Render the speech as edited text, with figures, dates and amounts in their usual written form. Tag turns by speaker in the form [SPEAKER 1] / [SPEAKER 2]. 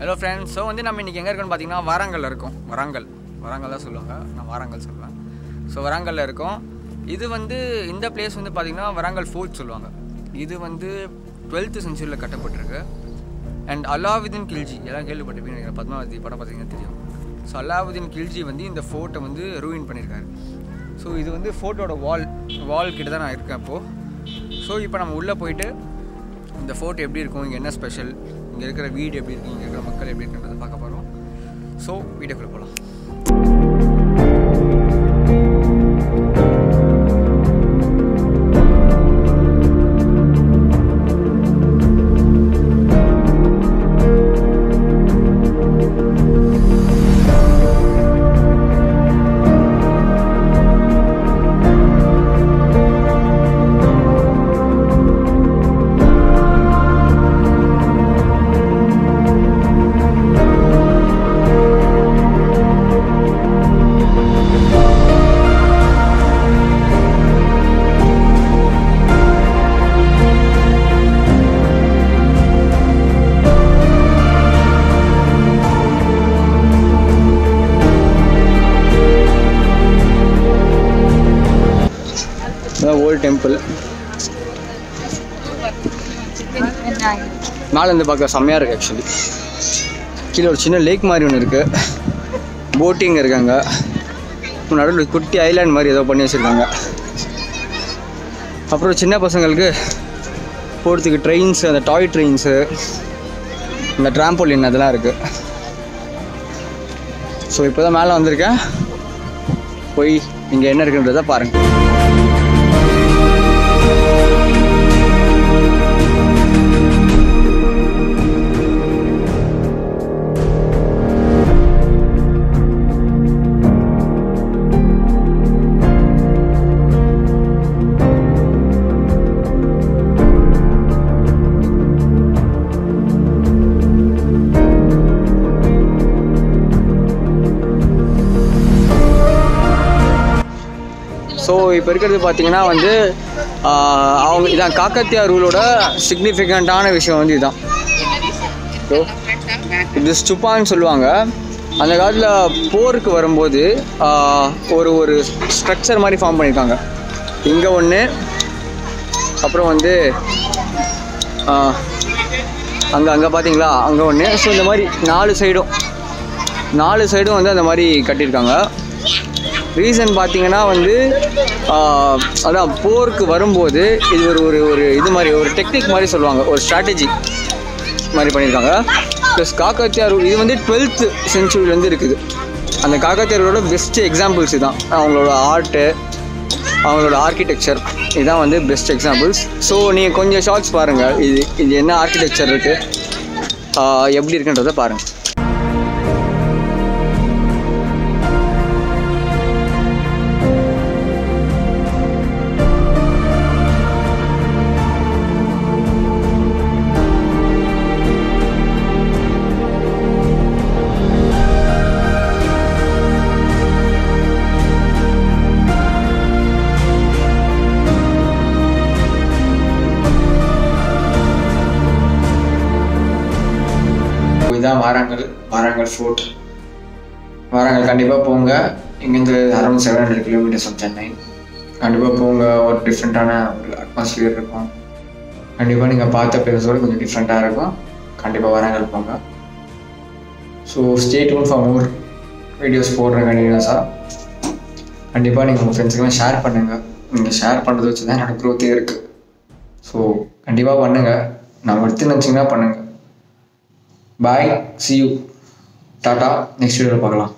[SPEAKER 1] Hello friends. So வந்து நம்ம இன்றைக்கி எங்கே இருக்கோன்னு பார்த்தீங்கன்னா வாரங்கல்ல இருக்கோம். வராங்கல் தான் சொல்லுவாங்க, நான் வாரங்கல் சொல்லுவேன். ஸோ வராங்கல்ல இருக்கோம். இது வந்து இந்த பிளேஸ் வந்து பார்த்திங்கன்னா வராங்கல் ஃபோர்ட் சொல்லுவாங்க. இது வந்து 12th செஞ்சுரியில் கட்டப்பட்டிருக்கு. அண்ட் அலாவுதீன் கில்ஜி எல்லாம் கேள்விப்பட்டிருப்பீங்க நினைக்கிறேன், பத்மாவதி படம் பார்த்தீங்கன்னா தெரியும். ஸோ அலாவுதீன் கில்ஜி வந்து இந்த ஃபோர்ட்டை வந்து ரூயின் பண்ணியிருக்காரு. ஸோ இது வந்து ஃபோர்ட்டோட வால் கிட்ட தான் நான் இருக்கேன் இப்போது. ஸோ இப்போ நம்ம உள்ளே போயிட்டு இந்த ஃபோர்ட் எப்படி இருக்கும், இங்கே என்ன ஸ்பெஷல், இங்கே இருக்கிற வீடு எப்படி இருக்குது, இங்கே இருக்கிற மக்கள் எப்படி இருக்குன்றதை பார்க்க போகிறோம். ஸோ வீடியோக்குள்ளே போகலாம். ஓல்ட் டெம்பிள் மேலே இருந்து பார்க்க செம்மையாக இருக்குது. ஆக்சுவலி கீழே ஒரு சின்ன லேக் மாதிரி ஒன்று இருக்குது, போட்டிங் இருக்காங்க, நடுவில் குட்டி ஐலாண்ட் மாதிரி ஏதோ பண்ணி வச்சுருக்காங்க. அப்புறம் சின்ன பசங்களுக்கு போகிறதுக்கு ட்ரெயின்ஸு, அந்த டாய் ட்ரெயின்ஸு, இந்த ட்ராம்போலின் அதெல்லாம் இருக்குது. ஸோ இப்போ தான் மேலே வந்திருக்கேன், போய் இங்கே என்ன இருக்குன்றதை பாருங்கள். ஸோ இப்போ இருக்கிறது பார்த்தீங்கன்னா வந்து அவங்க இதான் காக்கத்தியா ரூலோட சிக்னிஃபிகண்ட்டான விஷயம் வந்து இதுதான். ஸோ இது ஸ்டுப்பான்னு சொல்லுவாங்க. அந்த காலத்தில் போருக்கு வரும்போது ஒரு ஸ்ட்ரக்சர் மாதிரி ஃபார்ம் பண்ணியிருக்காங்க. இங்கே ஒன்று, அப்புறம் வந்து அங்கே பார்த்தீங்களா அங்கே ஒன்று. ஸோ இந்த மாதிரி நாலு சைடும் வந்து அந்த மாதிரி கட்டியிருக்காங்க. ரீசன் பார்த்தீங்கன்னா வந்து அதான் போருக்கு வரும்போது இது ஒரு இது மாதிரி ஒரு டெக்னிக் மாதிரி சொல்லுவாங்க, ஒரு ஸ்ட்ராட்டஜி மாதிரி பண்ணியிருக்காங்க. ப்ளஸ் காக்கத்தியா ரூல் இது வந்து 12th செஞ்சுரியிலேருந்து இருக்குது. அந்த காக்கத்தியா ரூலோட பெஸ்ட்டு எக்ஸாம்பிள்ஸ் இதுதான். அவங்களோட ஆர்ட்டு, அவங்களோட ஆர்கிடெக்சர் இதுதான் வந்து பெஸ்ட் எக்ஸாம்பிள்ஸ். ஸோ நீங்கள் கொஞ்சம் ஷார்ட்ஸ் பாருங்கள், இது என்ன ஆர்கிடெக்சர் இருக்குது, எப்படி இருக்குன்றதை பாருங்கள். இதுதான் வாரங்கல் ஃபோர்ட். வாரங்கல் கண்டிப்பாக போங்க. இங்கேருந்து அரௌண்ட் 700 கிலோமீட்டர்ஸ் ஆஃப் சென்னை. கண்டிப்பாக போங்க, ஒரு டிஃப்ரெண்ட்டான ஒரு அட்மாஸ்பியர் இருக்கும். கண்டிப்பாக நீங்கள் பார்த்த பிளேஸோடு கொஞ்சம் டிஃப்ரெண்ட்டாக இருக்கும். கண்டிப்பாக வாரங்கல் போங்க. So stay tune for more videos போடுறேன் கண்டினியூஸாக. கண்டிப்பாக நீங்கள் உங்கள் ஃப்ரெண்ட்ஸுக்கெல்லாம் ஷேர் பண்ணுங்கள். நீங்கள் ஷேர் பண்ணுறதை வச்சு தான் என்னோடய க்ரோத்தே இருக்குது. ஸோ கண்டிப்பாக பண்ணுங்கள். நான் எடுத்து நினச்சிங்கன்னா பண்ணுங்கள். Bye, see you, Tata, next video பார்க்கலாம்.